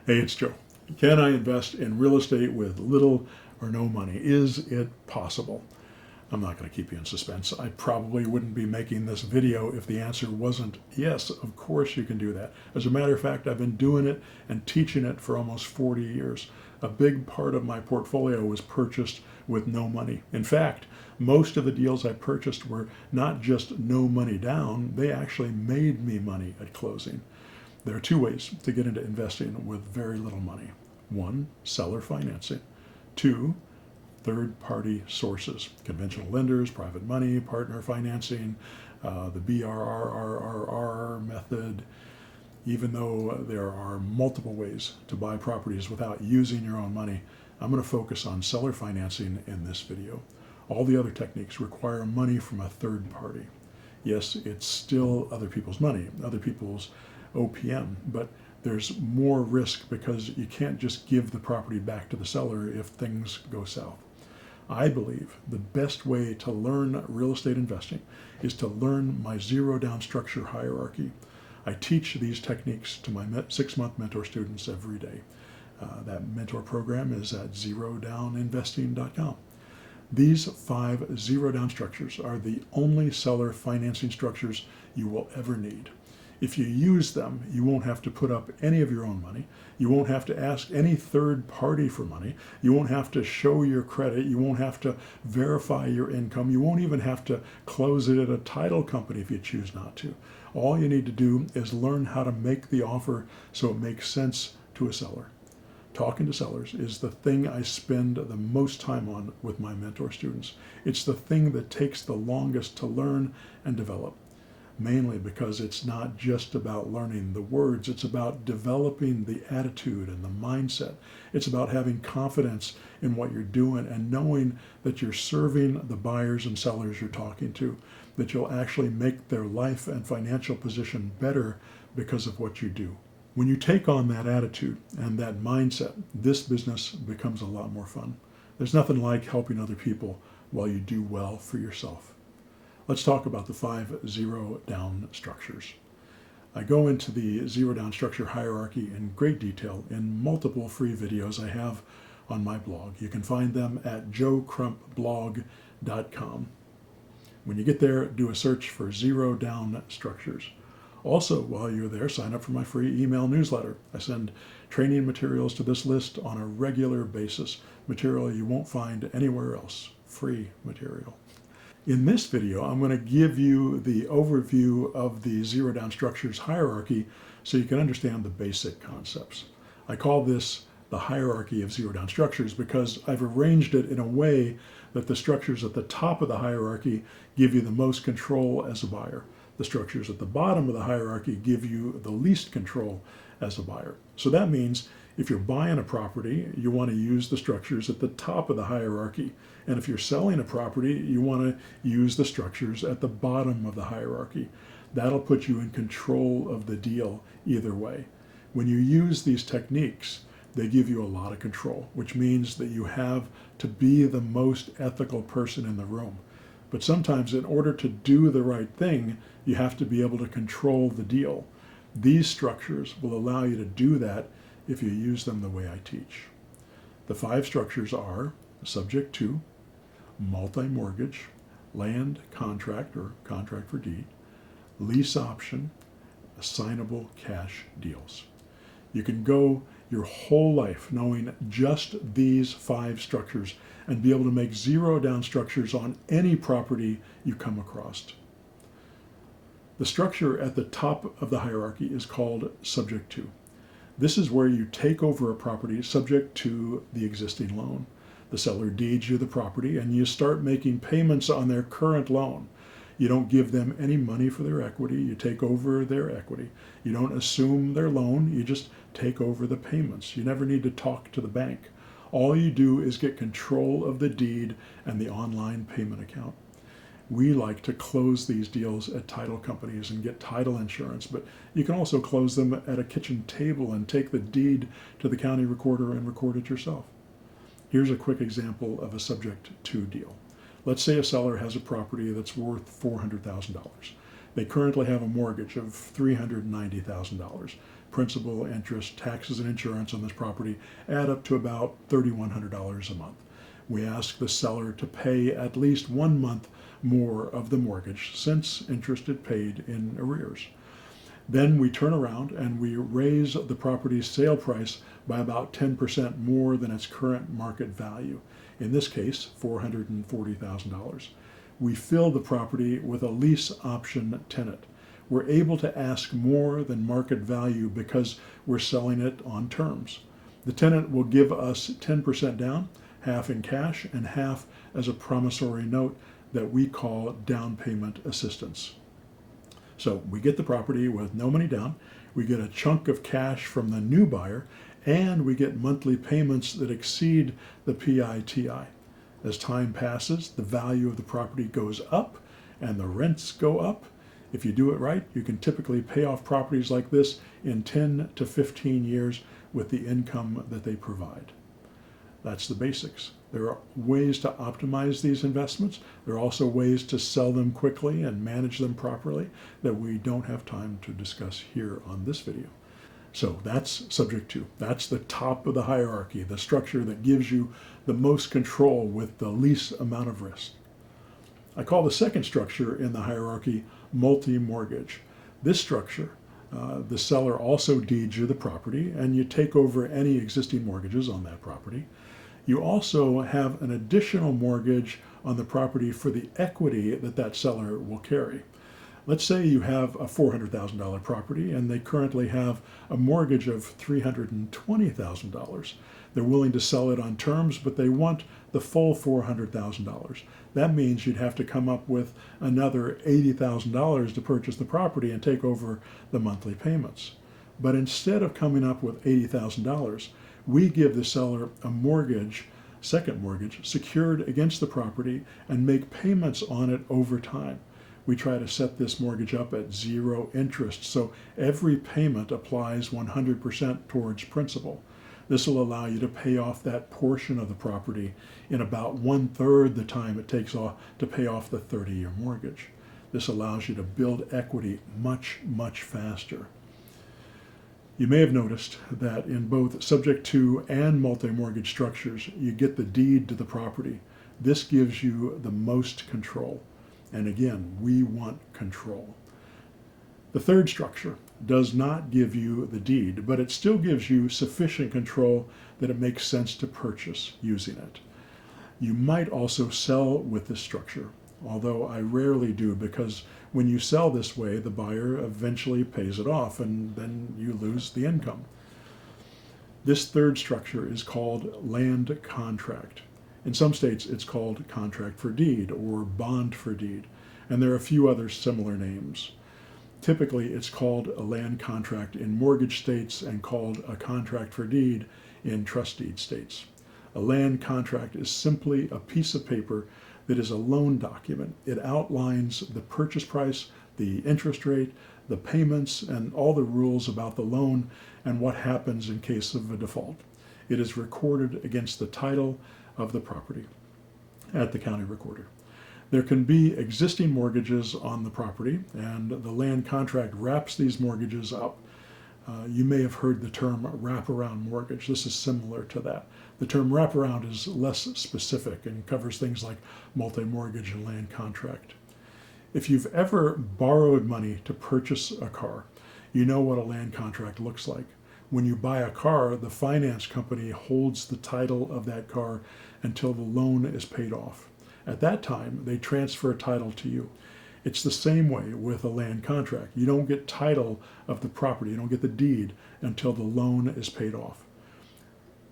Hey, it's Joe. Can I invest in real estate with little or no money? Is it possible? I'm not going to keep you in suspense. I probably wouldn't be making this video if the answer wasn't yes, of course you can do that. As a matter of fact, I've been doing it and teaching it for almost 40 years. A big part of my portfolio was purchased with no money. In fact, most of the deals I purchased were not just no money down, they actually made me money at closing. There are two ways to get into investing with very little money. One, seller financing. Two, third-party sources, conventional lenders, private money, partner financing, the BRRRR method. Even though there are multiple ways to buy properties without using your own money, I'm going to focus on seller financing in this video. All the other techniques require money from a third party. Yes, it's still other people's money, other people's OPM, but there's more risk because you can't just give the property back to the seller if things go south. I believe the best way to learn real estate investing is to learn my zero down structure hierarchy. I teach these techniques to my 6-month mentor students every day. That mentor program is at zerodowninvesting.com. These 5 zero down structures are the only seller financing structures you will ever need. If you use them, you won't have to put up any of your own money. You won't have to ask any third party for money. You won't have to show your credit. You won't have to verify your income. You won't even have to close it at a title company if you choose not to. All you need to do is learn how to make the offer so it makes sense to a seller. Talking to sellers is the thing I spend the most time on with my mentor students. It's the thing that takes the longest to learn and develop. Mainly because it's not just about learning the words, it's about developing the attitude and the mindset. It's about having confidence in what you're doing and knowing that you're serving the buyers and sellers you're talking to, that you'll actually make their life and financial position better because of what you do. When you take on that attitude and that mindset, this business becomes a lot more fun. There's nothing like helping other people while you do well for yourself. Let's talk about the 5 zero down structures. I go into the zero down structure hierarchy in great detail in multiple free videos I have on my blog. You can find them at joecrumpblog.com. When you get there, do a search for zero down structures. Also, while you're there, sign up for my free email newsletter. I send training materials to this list on a regular basis, material you won't find anywhere else, free material. In this video, I'm going to give you the overview of the zero down structures hierarchy so you can understand the basic concepts. I call this the hierarchy of zero down structures because I've arranged it in a way that the structures at the top of the hierarchy give you the most control as a buyer. The structures at the bottom of the hierarchy give you the least control as a buyer. So that means if you're buying a property, you want to use the structures at the top of the hierarchy. And if you're selling a property, you want to use the structures at the bottom of the hierarchy. That'll put you in control of the deal either way. When you use these techniques, they give you a lot of control, which means that you have to be the most ethical person in the room. But sometimes in order to do the right thing, you have to be able to control the deal. These structures will allow you to do that if you use them the way I teach. The 5 structures are subject to, multi-mortgage, land contract or contract for deed, lease option, assignable cash deals. You can go your whole life knowing just these 5 structures and be able to make zero down structures on any property you come across. The structure at the top of the hierarchy is called subject to. This is where you take over a property subject to the existing loan. The seller deeds you the property and you start making payments on their current loan. You don't give them any money for their equity. You take over their equity. You don't assume their loan. You just take over the payments. You never need to talk to the bank. All you do is get control of the deed and the online payment account. We like to close these deals at title companies and get title insurance, but you can also close them at a kitchen table and take the deed to the county recorder and record it yourself. Here's a quick example of a subject to deal. Let's say a seller has a property that's worth $400,000. They currently have a mortgage of $390,000. principal, interest, taxes, and insurance on this property add up to about $3,100 a month. We ask the seller to pay at least 1 month more of the mortgage since interest is paid in arrears. Then we turn around and we raise the property's sale price by about 10% more than its current market value, in this case, $440,000. We fill the property with a lease option tenant. We're able to ask more than market value because we're selling it on terms. The tenant will give us 10% down, half in cash and half as a promissory note that we call down payment assistance. So we get the property with no money down, we get a chunk of cash from the new buyer, and we get monthly payments that exceed the PITI. As time passes, the value of the property goes up and the rents go up. If you do it right, you can typically pay off properties like this in 10 to 15 years with the income that they provide. That's the basics. There are ways to optimize these investments. There are also ways to sell them quickly and manage them properly that we don't have time to discuss here on this video. So that's subject to. That's the top of the hierarchy, the structure that gives you the most control with the least amount of risk. I call the second structure in the hierarchy multi-mortgage. This structure, the seller also deeds you the property and you take over any existing mortgages on that property. You also have an additional mortgage on the property for the equity that that seller will carry. Let's say you have a $400,000 property and they currently have a mortgage of $320,000. They're willing to sell it on terms, but they want the full $400,000. That means you'd have to come up with another $80,000 to purchase the property and take over the monthly payments. But instead of coming up with $80,000, we give the seller a mortgage, second mortgage, secured against the property and make payments on it over time. We try to set this mortgage up at 0 interest, so every payment applies 100% towards principal. This will allow you to pay off that portion of the property in about 1/3 the time it takes to pay off the 30-year mortgage. This allows you to build equity much, much faster. You may have noticed that in both subject to and multi-mortgage structures, you get the deed to the property. This gives you the most control. And again, we want control. The third structure does not give you the deed, but it still gives you sufficient control that it makes sense to purchase using it. You might also sell with this structure, although I rarely do because when you sell this way, the buyer eventually pays it off and then you lose the income. This third structure is called land contract. In some states, it's called contract for deed or bond for deed, and there are a few other similar names. Typically, it's called a land contract in mortgage states and called a contract for deed in trust deed states. A land contract is simply a piece of paper that is a loan document. It outlines the purchase price, the interest rate, the payments, and all the rules about the loan and what happens in case of a default. It is recorded against the title of the property at the county recorder. There can be existing mortgages on the property, and the land contract wraps these mortgages up. You may have heard the term wraparound mortgage. This is similar to that. The term wraparound is less specific and covers things like multi-mortgage and land contract. If you've ever borrowed money to purchase a car, you know what a land contract looks like. When you buy a car, the finance company holds the title of that car until the loan is paid off. At that time, they transfer title to you. It's the same way with a land contract. You don't get title of the property, you don't get the deed until the loan is paid off.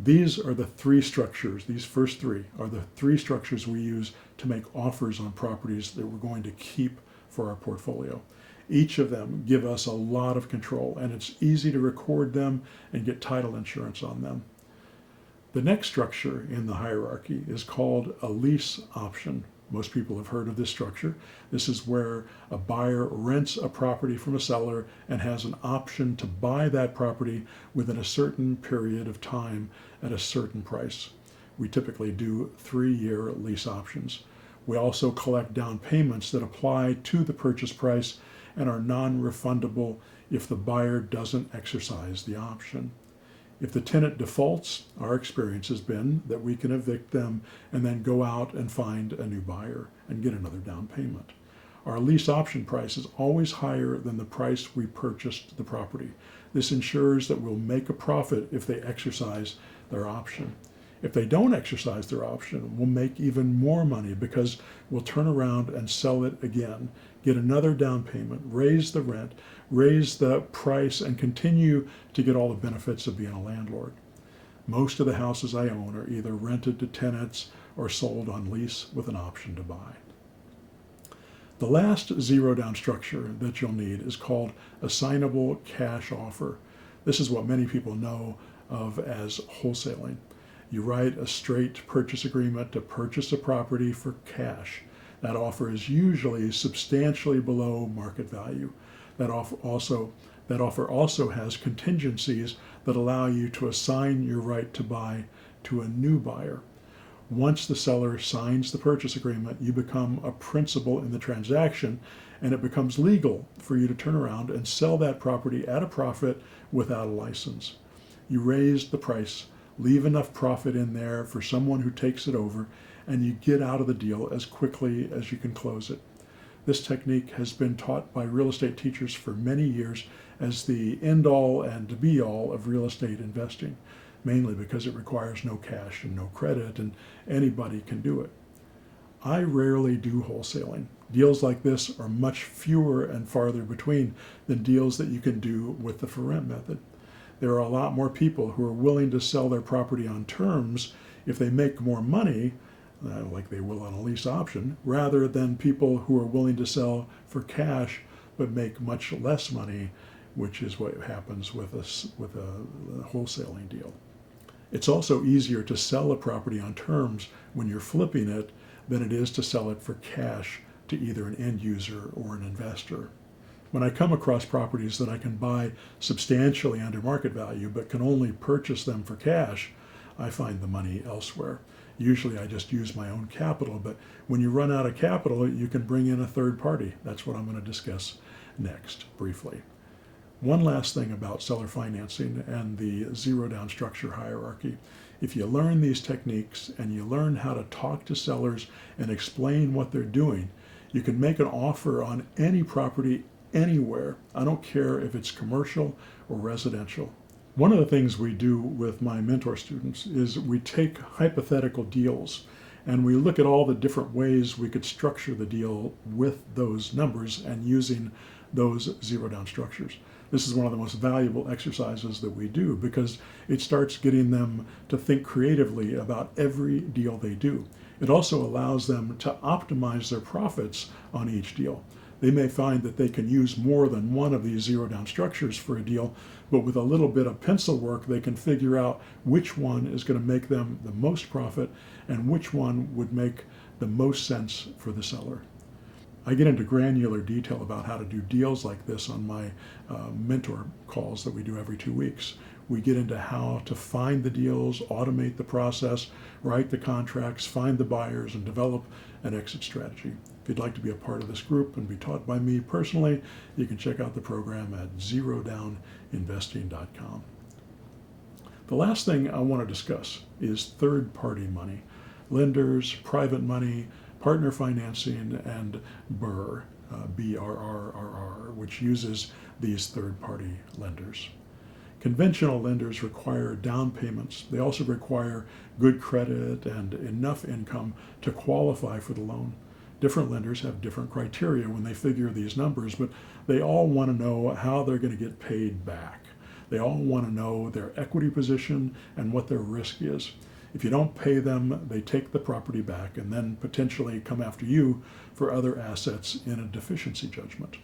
These are the three structures, these first three are the three structures we use to make offers on properties that we're going to keep for our portfolio. Each of them give us a lot of control, and it's easy to record them and get title insurance on them. The next structure in the hierarchy is called a lease option. Most people have heard of this structure. This is where a buyer rents a property from a seller and has an option to buy that property within a certain period of time at a certain price. We typically do 3-year lease options. We also collect down payments that apply to the purchase price and are non-refundable if the buyer doesn't exercise the option. If the tenant defaults, our experience has been that we can evict them and then go out and find a new buyer and get another down payment. Our lease option price is always higher than the price we purchased the property. This ensures that we'll make a profit if they exercise their option. If they don't exercise their option, we'll make even more money because we'll turn around and sell it again, get another down payment, raise the rent, raise the price, and continue to get all the benefits of being a landlord. Most of the houses I own are either rented to tenants or sold on lease with an option to buy. The last zero down structure that you'll need is called assignable cash offer. This is what many people know of as wholesaling. You write a straight purchase agreement to purchase a property for cash. That offer is usually substantially below market value. That offer also has contingencies that allow you to assign your right to buy to a new buyer. Once the seller signs the purchase agreement, you become a principal in the transaction, and it becomes legal for you to turn around and sell that property at a profit without a license. You raise the price, leave enough profit in there for someone who takes it over, and you get out of the deal as quickly as you can close it. This technique has been taught by real estate teachers for many years as the end-all and be-all of real estate investing, mainly because it requires no cash and no credit, and anybody can do it. I rarely do wholesaling. Deals like this are much fewer and farther between than deals that you can do with the for rent method. There are a lot more people who are willing to sell their property on terms if they make more money, like they will on a lease option, rather than people who are willing to sell for cash but make much less money, which is what happens with a wholesaling deal. It's also easier to sell a property on terms when you're flipping it than it is to sell it for cash to either an end user or an investor. When I come across properties that I can buy substantially under market value but can only purchase them for cash, I find the money elsewhere. Usually I just use my own capital, but when you run out of capital, you can bring in a third party. That's what I'm going to discuss next, briefly. One last thing about seller financing and the zero down structure hierarchy. If you learn these techniques and you learn how to talk to sellers and explain what they're doing, you can make an offer on any property anywhere. I don't care if it's commercial or residential. One of the things we do with my mentor students is we take hypothetical deals and we look at all the different ways we could structure the deal with those numbers and using those zero down structures. This is one of the most valuable exercises that we do because it starts getting them to think creatively about every deal they do. It also allows them to optimize their profits on each deal. They may find that they can use more than one of these zero down structures for a deal, but with a little bit of pencil work, they can figure out which one is going to make them the most profit and which one would make the most sense for the seller. I get into granular detail about how to do deals like this on my mentor calls that we do every 2 weeks. We get into how to find the deals, automate the process, write the contracts, find the buyers, and develop an exit strategy. If you'd like to be a part of this group and be taught by me personally, you can check out the program at zerodowninvesting.com. The last thing I want to discuss is third-party money. Lenders, private money, partner financing, and BRRRR, BRRRR, which uses these third-party lenders. Conventional lenders require down payments. They also require good credit and enough income to qualify for the loan. Different lenders have different criteria when they figure these numbers, but they all want to know how they're going to get paid back. They all want to know their equity position and what their risk is. If you don't pay them, they take the property back and then potentially come after you for other assets in a deficiency judgment.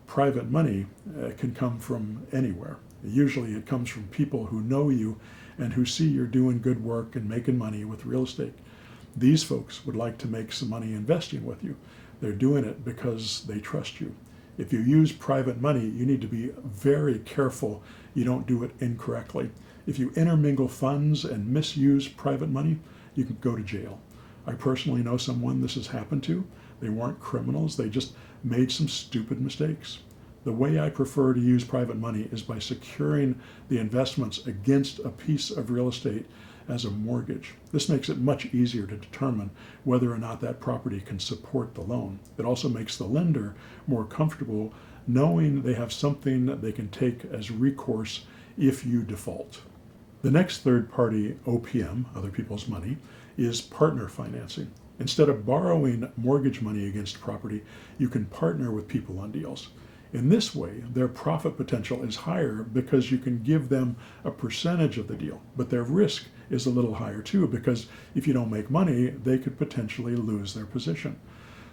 Private money can come from anywhere. Usually it comes from people who know you and who see you're doing good work and making money with real estate. These folks would like to make some money investing with you. They're doing it because they trust you. If you use private money, you need to be very careful you don't do it incorrectly. If you intermingle funds and misuse private money, you can go to jail. I personally know someone this has happened to. They weren't criminals, they just made some stupid mistakes. The way I prefer to use private money is by securing the investments against a piece of real estate as a mortgage. This makes it much easier to determine whether or not that property can support the loan. It also makes the lender more comfortable knowing they have something that they can take as recourse if you default. The next third-party OPM, other people's money, is partner financing. Instead of borrowing mortgage money against property, you can partner with people on deals. In this way, their profit potential is higher because you can give them a percentage of the deal, but their risk is a little higher too, because if you don't make money, they could potentially lose their position.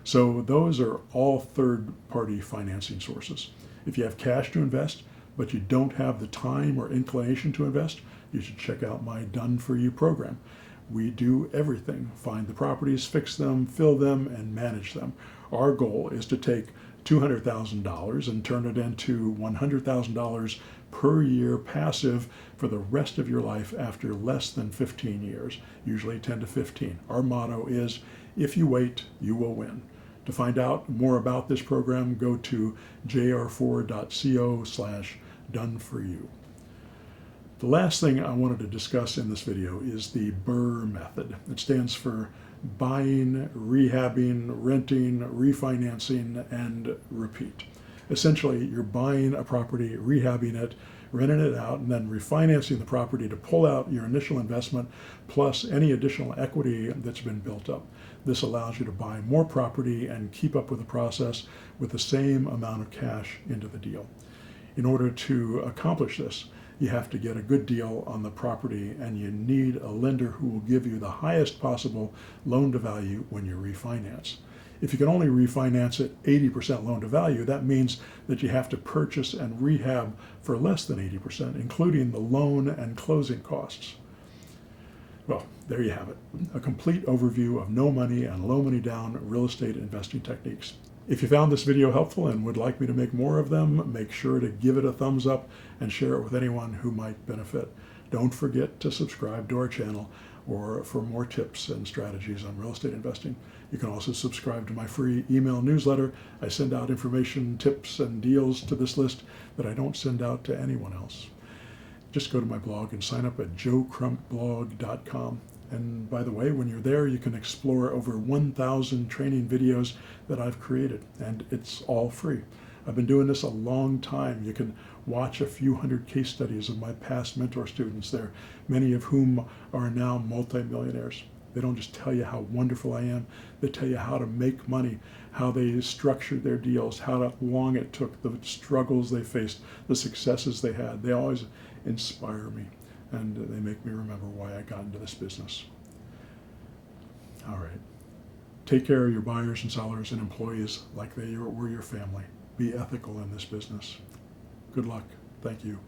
So those are all third-party financing sources. If you have cash to invest, but you don't have the time or inclination to invest, you should check out my Done For You program. We do everything: find the properties, fix them, fill them, and manage them. Our goal is to take $200,000 and turn it into $100,000 per year passive for the rest of your life after less than 15 years, usually 10 to 15. Our motto is, if you wait, you will win. To find out more about this program, go to jr4.co/doneforyou. The last thing I wanted to discuss in this video is the BRRRR method. It stands for buying, rehabbing, renting, refinancing, and repeat. Essentially, you're buying a property, rehabbing it, renting it out, and then refinancing the property to pull out your initial investment plus any additional equity that's been built up. This allows you to buy more property and keep up with the process with the same amount of cash into the deal. In order to accomplish this, you have to get a good deal on the property, and you need a lender who will give you the highest possible loan to value when you refinance. If you can only refinance at 80% loan to value, that means that you have to purchase and rehab for less than 80%, including the loan and closing costs. Well, there you have it, a complete overview of no money and low money down real estate investing techniques. If you found this video helpful and would like me to make more of them, make sure to give it a thumbs up and share it with anyone who might benefit. Don't forget to subscribe to our channel or for more tips and strategies on real estate investing. You can also subscribe to my free email newsletter. I send out information, tips, and deals to this list that I don't send out to anyone else. Just go to my blog and sign up at joecrumpblog.com. And by the way, when you're there, you can explore over 1,000 training videos that I've created, and it's all free. I've been doing this a long time. You can watch a few hundred case studies of my past mentor students there, many of whom are now multimillionaires. They don't just tell you how wonderful I am, they tell you how to make money, how they structured their deals, how long it took, the struggles they faced, the successes they had. They always inspire me, and they make me remember why I got into this business. All right. Take care of your buyers and sellers and employees like they were your family. Be ethical in this business. Good luck. Thank you.